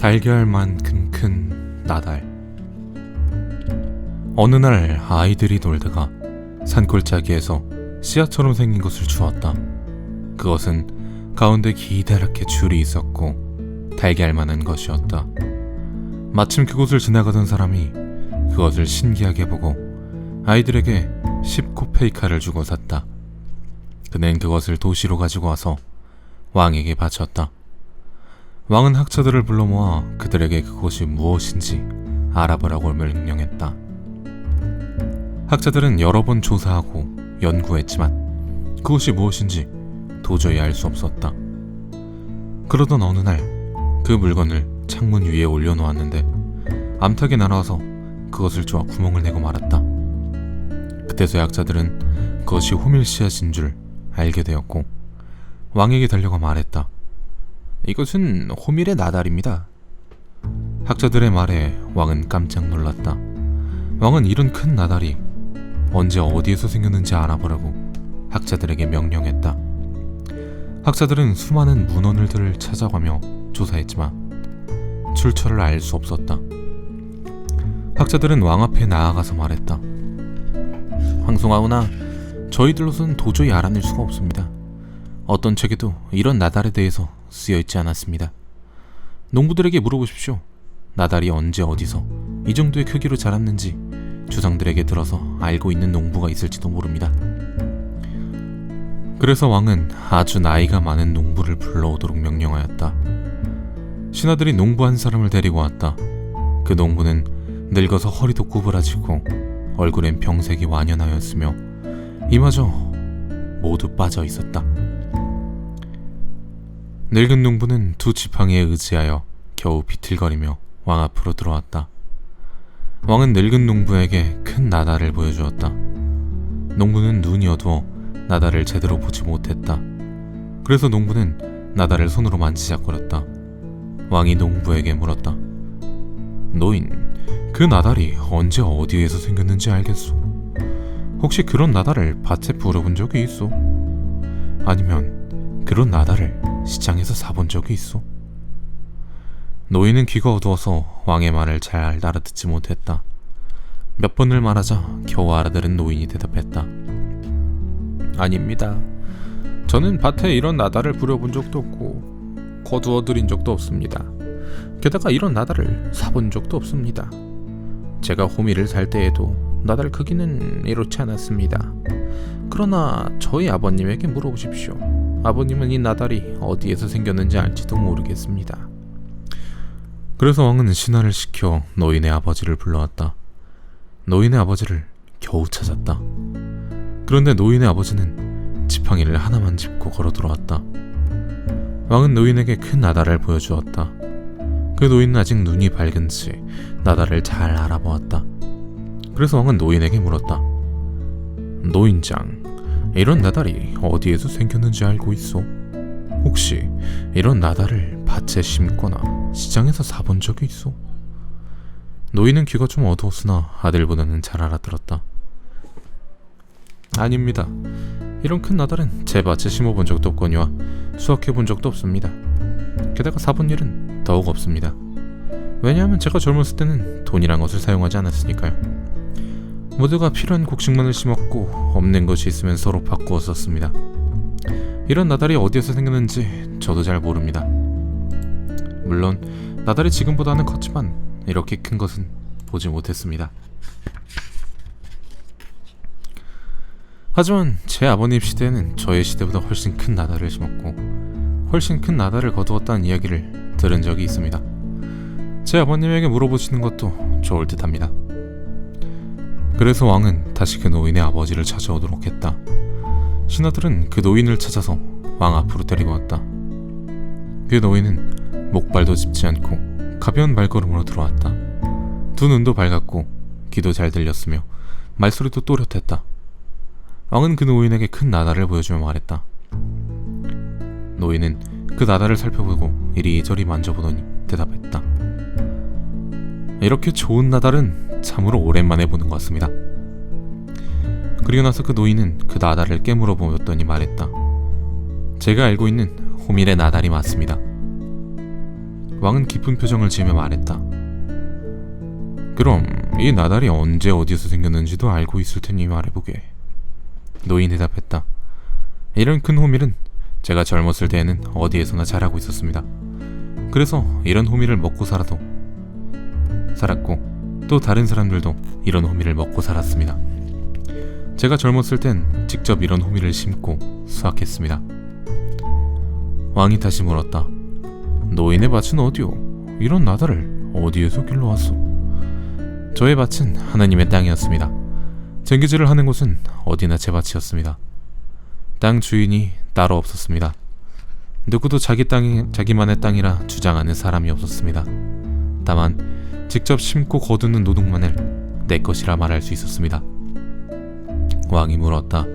달걀만큼 큰 나달. 어느 날 아이들이 놀다가 산골짜기에서 씨앗처럼 생긴 것을 주웠다. 그것은 가운데 기다랗게 줄이 있었고 달걀만한 것이었다. 마침 그곳을 지나가던 사람이 그것을 신기하게 보고 아이들에게 10코페이카를 주고 샀다. 그는 그것을 도시로 가지고 와서 왕에게 바쳤다. 왕은 학자들을 불러 모아 그들에게 그것이 무엇인지 알아보라고 명령했다. 학자들은 여러 번 조사하고 연구했지만 그것이 무엇인지 도저히 알 수 없었다. 그러던 어느 날 그 물건을 창문 위에 올려놓았는데 암탉이 날아와서 그것을 쪼아 구멍을 내고 말았다. 그때서야 학자들은 그것이 호밀씨앗인 줄 알게 되었고 왕에게 달려가 말했다. 이것은 호밀의 나달입니다. 학자들의 말에 왕은 깜짝 놀랐다. 왕은 이런 큰 나달이 언제 어디에서 생겼는지 알아보라고 학자들에게 명령했다. 학자들은 수많은 문헌들을 찾아가며 조사했지만 출처를 알 수 없었다. 학자들은 왕 앞에 나아가서 말했다. 황송하오나 저희들로서는 도저히 알아낼 수가 없습니다. 어떤 책에도 이런 나달에 대해서 쓰여 있지 않았습니다. 농부들에게 물어보십시오. 나달이 언제 어디서 이 정도의 크기로 자랐는지 조상들에게 들어서 알고 있는 농부가 있을지도 모릅니다. 그래서 왕은 아주 나이가 많은 농부를 불러오도록 명령하였다. 신하들이 농부 한 사람을 데리고 왔다. 그 농부는 늙어서 허리도 구부라지고 얼굴엔 병색이 완연하였으며 이마저 모두 빠져 있었다. 늙은 농부는 두 지팡이에 의지하여 겨우 비틀거리며 왕 앞으로 들어왔다. 왕은 늙은 농부에게 큰 나달을 보여주었다. 농부는 눈이 어두워 나달을 제대로 보지 못했다. 그래서 농부는 나달을 손으로 만지작거렸다. 왕이 농부에게 물었다. 노인, 그 나달이 언제 어디에서 생겼는지 알겠소? 혹시 그런 나달을 밭에 불어본 적이 있소? 아니면 그런 나달을 시장에서 사본 적이 있소? 노인은 귀가 어두워서 왕의 말을 잘 알아듣지 못했다. 몇 번을 말하자 겨우 알아들은 노인이 대답했다. 아닙니다. 저는 밭에 이런 나달을 부려본 적도 없고 거두어들인 적도 없습니다. 게다가 이런 나달을 사본 적도 없습니다. 제가 호밀을 살 때에도 나달 크기는 이렇지 않았습니다. 그러나 저희 아버님에게 물어보십시오. 아버님은 이 나달이 어디에서 생겼는지 알지도 모르겠습니다. 그래서 왕은 신하를 시켜 노인의 아버지를 불러왔다. 노인의 아버지를 겨우 찾았다. 그런데 노인의 아버지는 지팡이를 하나만 짚고 걸어 들어왔다. 왕은 노인에게 큰 나달을 보여주었다. 그 노인은 아직 눈이 밝은지 나달을 잘 알아보았다. 그래서 왕은 노인에게 물었다. 노인장, 이런 나달이 어디에서 생겼는지 알고 있소? 혹시 이런 나달을 밭에 심거나 시장에서 사본 적이 있소? 노인은 귀가 좀 어두웠으나 아들보다는 잘 알아들었다. 아닙니다. 이런 큰 나달은 제 밭에 심어본 적도 없거니와 수확해본 적도 없습니다. 게다가 사본 일은 더욱 없습니다. 왜냐하면 제가 젊었을 때는 돈이란 것을 사용하지 않았으니까요. 모두가 필요한 곡식만을 심었고 없는 것이 있으면 서로 바꾸어 썼습니다. 이런 나달이 어디에서 생겼는지 저도 잘 모릅니다. 물론 나달이 지금보다는 컸지만 이렇게 큰 것은 보지 못했습니다. 하지만 제 아버님 시대에는 저의 시대보다 훨씬 큰 나달을 심었고 훨씬 큰 나달을 거두었다는 이야기를 들은 적이 있습니다. 제 아버님에게 물어보시는 것도 좋을 듯합니다. 그래서 왕은 다시 그 노인의 아버지를 찾아오도록 했다. 신하들은 그 노인을 찾아서 왕 앞으로 데리고 왔다. 그 노인은 목발도 짚지 않고 가벼운 발걸음으로 들어왔다. 두 눈도 밝았고 귀도 잘 들렸으며 말소리도 또렷했다. 왕은 그 노인에게 큰 나달을 보여주며 말했다. 노인은 그 나달을 살펴보고 이리저리 만져보더니 대답했다. 이렇게 좋은 나달은 참으로 오랜만에 보는 것 같습니다. 그리고 나서 그 노인은 그 나달을 깨물어 보였더니 말했다. 제가 알고 있는 호밀의 나달이 맞습니다. 왕은 기쁜 표정을 지으며 말했다. 그럼 이 나달이 언제 어디서 생겼는지도 알고 있을 테니 말해보게. 노인이 대답했다. 이런 큰 호밀은 제가 젊었을 때에는 어디에서나 자라고 있었습니다. 그래서 이런 호밀을 먹고 살았고 또 다른 사람들도 이런 호밀을 먹고 살았습니다. 제가 젊었을 땐 직접 이런 호밀을 심고 수확했습니다. 왕이 다시 물었다. 노인의 밭은 어디오? 이런 나달을 어디에서 길러왔소? 저의 밭은 하나님의 땅이었습니다. 쟁기질을 하는 곳은 어디나 제 밭이었습니다. 땅 주인이 따로 없었습니다. 누구도 자기만의 땅이라 주장하는 사람이 없었습니다. 다만 직접 심고 거두는 노동만을 내 것이라 말할 수 있었습니다. 왕이 물었다.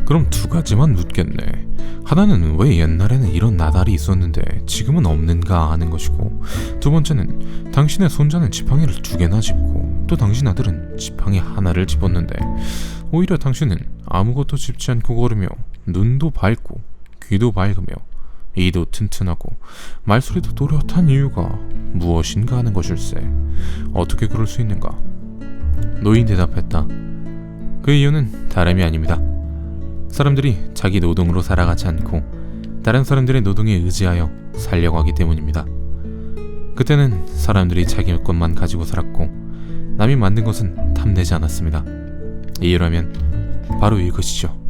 그럼 두 가지만 묻겠네. 하나는 왜 옛날에는 이런 나달이 있었는데 지금은 없는가 하는 것이고, 두 번째는 당신의 손자는 지팡이를 2개나 짚고 또 당신 아들은 지팡이 하나를 짚었는데 오히려 당신은 아무것도 짚지 않고 걸으며 눈도 밝고 귀도 밝으며 이도 튼튼하고 말소리도 또렷한 이유가 무엇인가 하는 것일세. 어떻게 그럴 수 있는가? 노인 대답했다. 그 이유는 다름이 아닙니다. 사람들이 자기 노동으로 살아가지 않고 다른 사람들의 노동에 의지하여 살려고 하기 때문입니다. 그때는 사람들이 자기 것만 가지고 살았고 남이 만든 것은 탐내지 않았습니다. 이유라면 바로 이것이죠.